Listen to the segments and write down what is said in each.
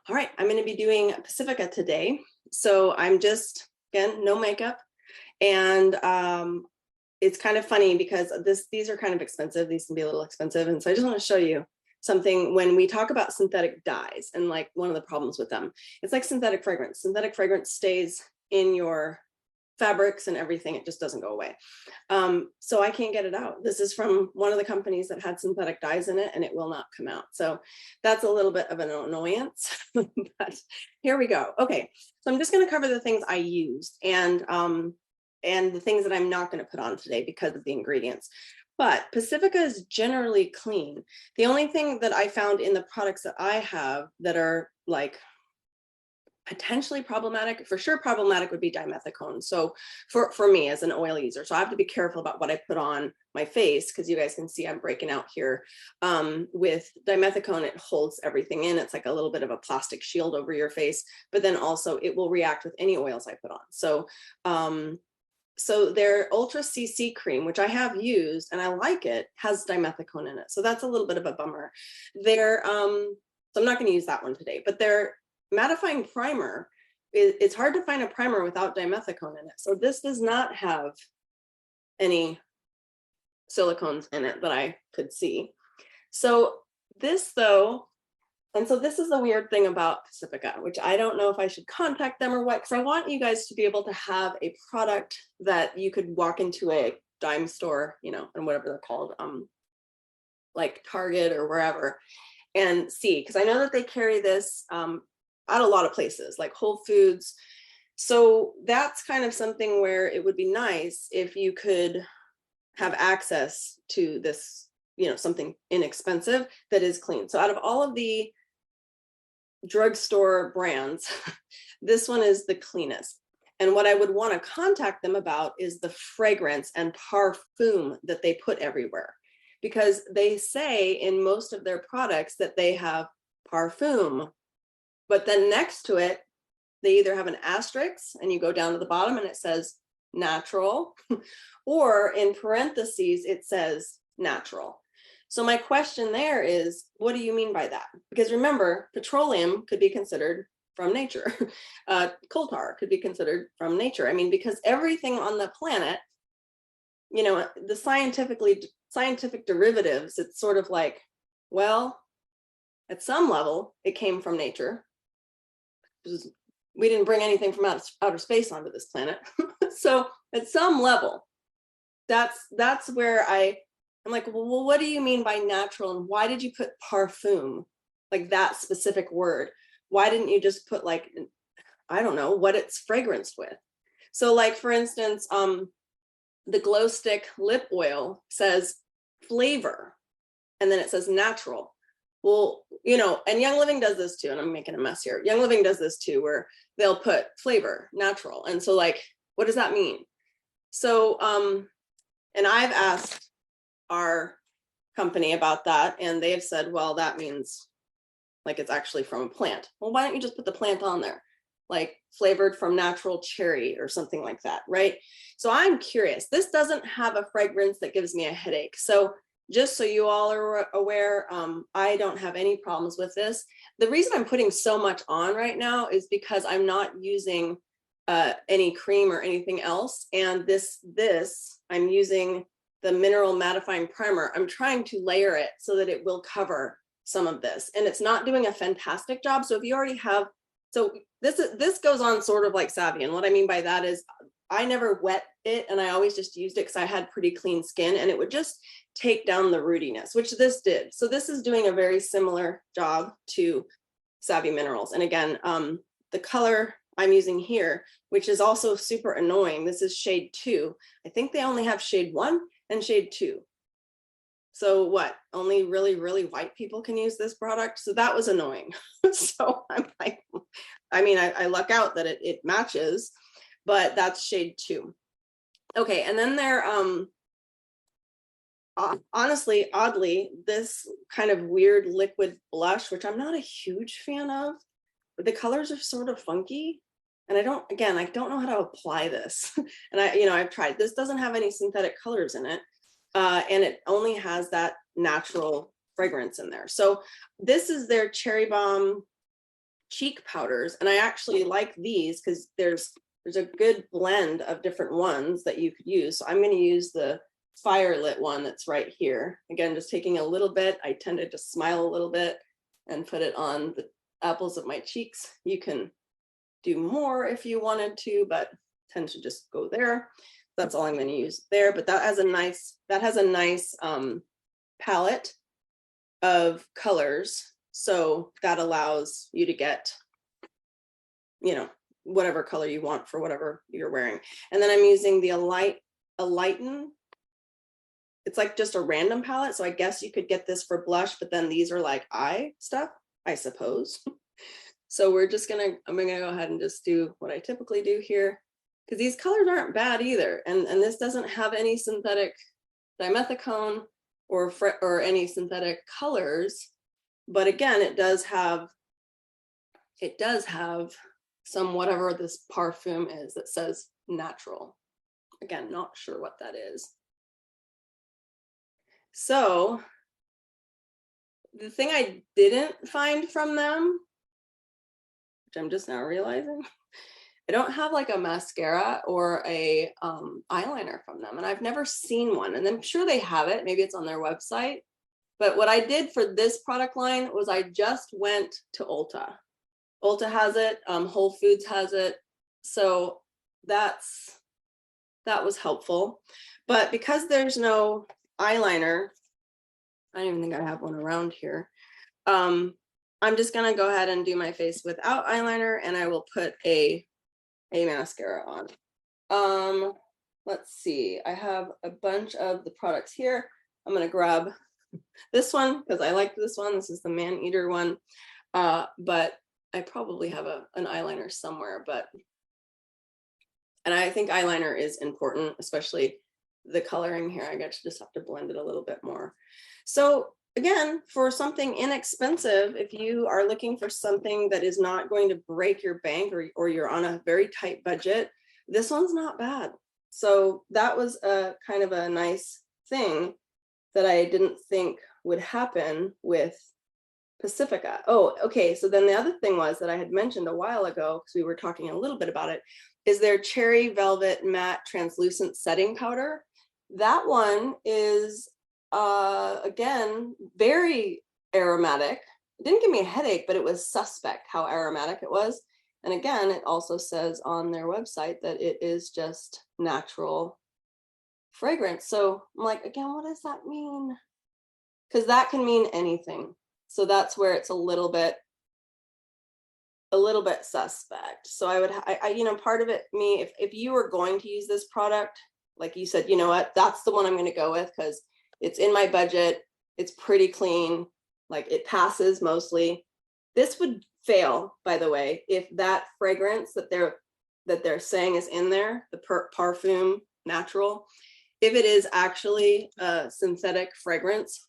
All right, I'm going to be doing Pacifica today. So I'm just, again, no makeup. And it's kind of funny because these are kind of expensive. These can be a little expensive. And so I just want to show you something when we talk about synthetic dyes and like one of the problems with them. It's like synthetic fragrance. Synthetic fragrance stays in your fabrics and everything. It just doesn't go away. So I can't get it out. This is from one of the companies that had synthetic dyes in it and it will not come out. So that's a little bit of an annoyance, but here we go. Okay, so I'm just going to cover the things I used and the things that I'm not going to put on today because of the ingredients. But Pacifica is generally clean. The only thing that I found in the products that I have that are like potentially problematic, for sure problematic, would be dimethicone. So for me as an oil user, so I have to be careful about what I put on my face, because you guys can see I'm breaking out here. With dimethicone, it holds everything in. It's like a little bit of a plastic shield over your face, but then also it will react with any oils I put on. So their Ultra CC cream, which I have used and I like it, has dimethicone in it. So that's a little bit of a bummer. So I'm not going to use that one today, but their mattifying primer, it's hard to find a primer without dimethicone in it. So this does not have any silicones in it that I could see. So this though, and so this is the weird thing about Pacifica, which I don't know if I should contact them or what, because I want you guys to be able to have a product that you could walk into a dime store, you know, and whatever they're called, like Target or wherever, and see, because I know that they carry this at a lot of places like Whole Foods. So that's kind of something where it would be nice if you could have access to this, you know, something inexpensive that is clean. So out of all of the drugstore brands, this one is the cleanest. And what I would want to contact them about is the fragrance and parfum that they put everywhere, because they say in most of their products that they have parfum, but then next to it, they either have an asterisk and you go down to the bottom and it says natural, or in parentheses, it says natural. So my question there is, what do you mean by that? Because remember, petroleum could be considered from nature. Coal tar could be considered from nature. I mean, because everything on the planet, you know, the scientific derivatives, it's sort of like, well, at some level, it came from nature. We didn't bring anything from outer space onto this planet. So at some level, that's where I'm like, well, what do you mean by natural? And why did you put parfum, like that specific word? Why didn't you just put like, I don't know, what it's fragranced with? So like, for instance, the glow stick lip oil says flavor, and then it says natural. Well, you know, and Young Living does this too, and I'm making a mess here. Young Living does this too, where they'll put flavor, natural. And so like, what does that mean? So, and I've asked our company about that, and they've said, well, that means like it's actually from a plant. Well, why don't you just put the plant on there? Like flavored from natural cherry or something like that, right? So I'm curious. This doesn't have a fragrance that gives me a headache. So just so you all are aware, I don't have any problems with this. The reason I'm putting so much on right now is because I'm not using any cream or anything else. And this I'm using the mineral mattifying primer. I'm trying to layer it so that it will cover some of this. And it's not doing a fantastic job. So if you already have, so this goes on sort of like Savvy. And what I mean by that is I never wet it, and I always just used it because I had pretty clean skin, and it would just take down the rootiness, which this did. So this is doing a very similar job to Savvy Minerals. And again, the color I'm using here, which is also super annoying, this is shade 2. I think they only have shade 1 and shade 2. So what, only really, really white people can use this product? So that was annoying. So I'm like, I mean, I luck out that it matches, but that's shade 2. Okay, and then there, honestly, oddly, this kind of weird liquid blush, which I'm not a huge fan of, but the colors are sort of funky. And I don't know how to apply this. And I've tried. This doesn't have any synthetic colors in it. And it only has that natural fragrance in there. So this is their Cherry Bomb cheek powders, and I actually like these because there's a good blend of different ones that you could use. So I'm going to use the Firelit one that's right here. Again, just taking a little bit. I tend to just smile a little bit and put it on the apples of my cheeks. You can do more if you wanted to, but tend to just go there. That's all I'm going to use there. But that has a nice palette of colors. So that allows you to get, you know, whatever color you want for whatever you're wearing. And then I'm using the Eyeliner. It's like just a random palette. So I guess you could get this for blush, but then these are like eye stuff, I suppose. So I'm gonna go ahead and just do what I typically do here, because these colors aren't bad either. And this doesn't have any synthetic dimethicone or any synthetic colors. But again, it does have some whatever this parfum is that says natural. Again, not sure what that is. So the thing I didn't find from them, which I'm just now realizing, I don't have like a mascara or a eyeliner from them, and I've never seen one. And I'm sure they have it. Maybe it's on their website. But what I did for this product line was I just went to Ulta. Ulta has it. Whole Foods has it. So that was helpful. But because there's no eyeliner, I don't even think I have one around here. I'm just gonna go ahead and do my face without eyeliner, and I will put a mascara on. Let's see, I have a bunch of the products here. I'm gonna grab this one because I like this one. This is the Man Eater one, but I probably have an eyeliner somewhere. And I think eyeliner is important, especially the coloring here. I guess you just have to blend it a little bit more. So again, for something inexpensive, if you are looking for something that is not going to break your bank, or you're on a very tight budget, this one's not bad. So that was a kind of a nice thing that I didn't think would happen with Pacifica. Oh, okay. So then the other thing was that I had mentioned a while ago, because we were talking a little bit about it, is their Cherry Velvet Matte Translucent Setting Powder. That one is, again, very aromatic. It didn't give me a headache, but it was suspect how aromatic it was. And again, it also says on their website that it is just natural fragrance. So I'm like, again, what does that mean? Because that can mean anything. So that's where it's a little bit suspect. So I you know, part of it, if you were going to use this product, like you said, you know what, that's the one I'm going to go with because it's in my budget. It's pretty clean. Like it passes mostly. This would fail, by the way, if that fragrance that they're saying is in there, the parfum natural, if it is actually a synthetic fragrance,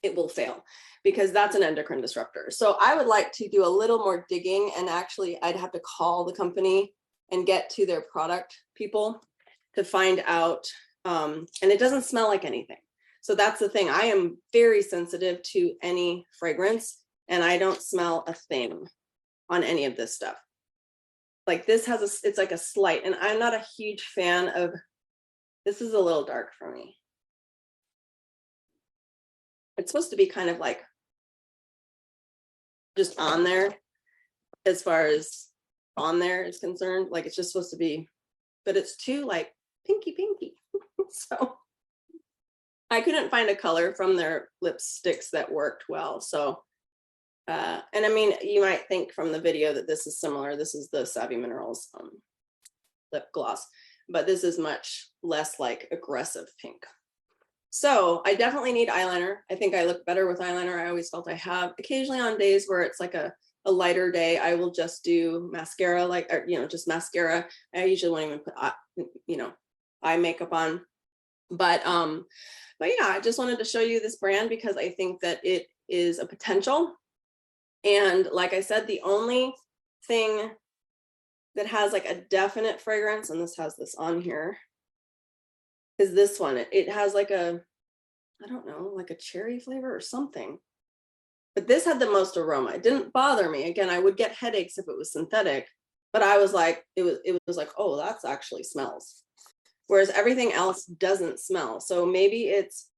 it will fail because that's an endocrine disruptor. So I would like to do a little more digging, and actually I'd have to call the company and get to their product people to find out. And it doesn't smell like anything. So that's the thing. I am very sensitive to any fragrance, and I don't smell a thing on any of this stuff. Like this it's like a slight, and I'm not a huge fan of, this is a little dark for me. It's supposed to be kind of like just on there, as far as on there is concerned. Like it's just supposed to be, but it's too like pinky. So I couldn't find a color from their lipsticks that worked well. So, and I mean, you might think from the video that this is similar. This is the Savvy Minerals lip gloss, but this is much less like aggressive pink. So I definitely need eyeliner. I think I look better with eyeliner. I always felt I have. Occasionally on days where it's like a lighter day, I will just do mascara, just mascara. I usually won't even put, eye makeup on. But yeah, I just wanted to show you this brand because I think that it is a potential. And like I said, the only thing that has like a definite fragrance, and this has this on here, is this one. It has like a, I don't know, like a cherry flavor or something. but this had the most aroma. It didn't bother me. Again, I would get headaches if it was synthetic, but I was like, it was like, oh, that's actually smells. Whereas everything else doesn't smell. So maybe it's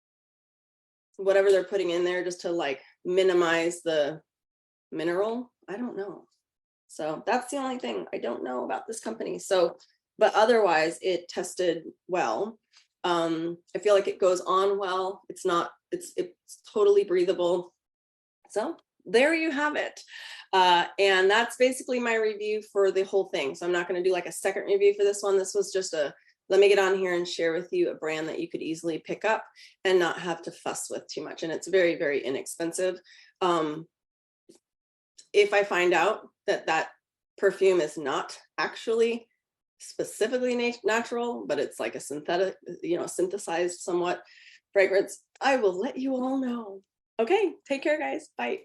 whatever they're putting in there just to like minimize the mineral. I don't know. So that's the only thing I don't know about this company. So, but otherwise it tested well. I feel like it goes on well. It's totally breathable. So there you have it. And that's basically my review for the whole thing. So I'm not going to do like a second review for this one. This was just let me get on here and share with you a brand that you could easily pick up and not have to fuss with too much. And it's very, very inexpensive. If I find out that perfume is not actually specifically natural, but it's like a synthetic, synthesized somewhat fragrance, I will let you all know. Okay, take care, guys. Bye.